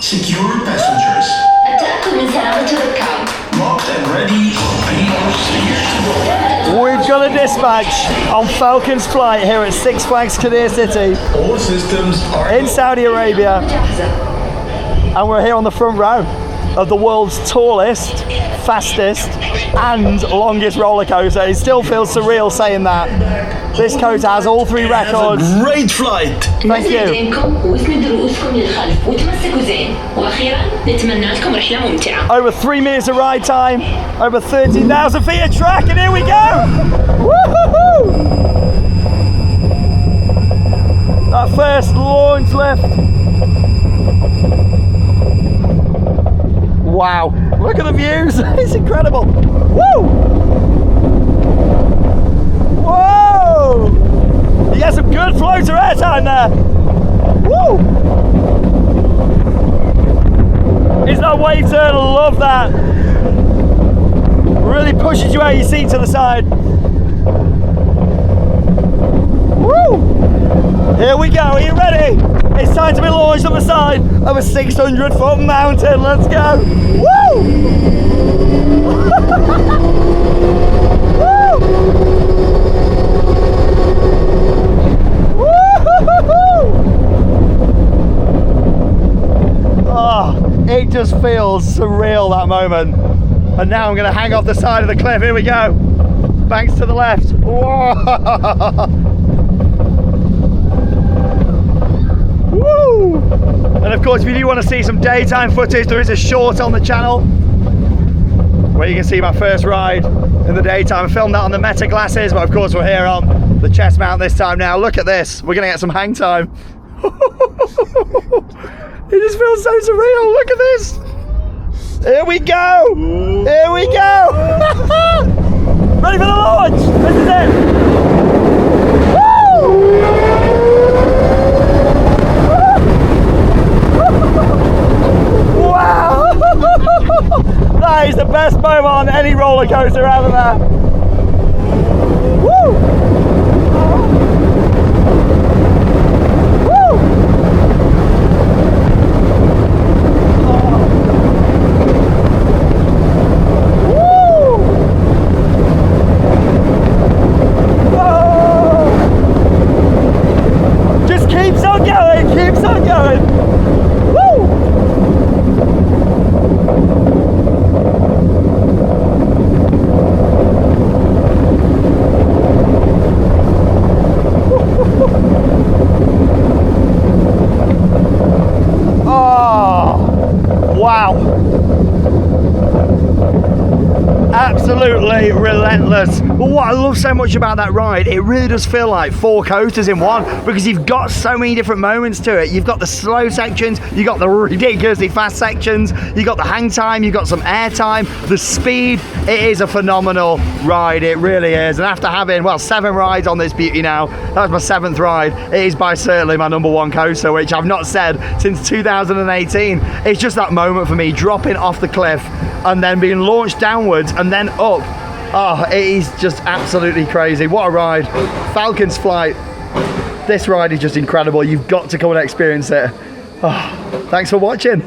Secure passengers. التأكد من سلامة الركاب. Locked and ready for POV. We've got a dispatch on Falcons Flight here at Six Flags Qiddiya City All systems are in Saudi Arabia, and we're here on the front row of the world's tallest, fastest and longest roller coaster. It still feels surreal saying that. This coaster has all three records. Great flight. Thank you. Over 3 minutes of ride time, over 13,000 feet of track, and here we go! Woo-hoo-hoo! That first launch lift. Wow, look at the views, it's incredible. Woo! Whoa! You get some good floater airtime there. Woo! Is that wave turn? I love that. Really pushes you out of your seat to the side. Woo! Here we go, are you ready? It's time to be launched on the side of a 600-foot mountain. Let's go! Woo! Woo! Oh, it just feels surreal, that moment. And now I'm going to hang off the side of the cliff. Here we go. Banks to the left. Whoa! Woo! And of course, if you do want to see some daytime footage, there is a short on the channel where you can see my first ride in the daytime. I filmed that on the Meta glasses, but of course we're here on the chest mount this time now. Look at this. We're going to get some hang time. It just feels so surreal. Look at this. Here we go. Here we go. Ready for the launch. This is it. Woo! Wow. That is the best moment on any roller coaster out of there. Woo! Woo! Just keeps on going, keeps on going. Woo! Oh, wow. Absolutely relentless. But what I love so much about that ride, it really does feel like 4 coasters in one, because you've got so many different moments to it. You've got the slow sections, you've got the ridiculously fast sections, you've got the hang time, you've got some air time, the speed. It is a phenomenal ride, it really is. And after having, well, 7 rides on this beauty now, that was my 7th ride, it is by certainly my #1 coaster, which I've not said since 2018. It's just that moment for me, dropping off the cliff and then being launched downwards and then up. Oh, it is just absolutely crazy. What a ride. Falcons Flight. This ride is just incredible. You've got to come and experience it. Oh, thanks for watching.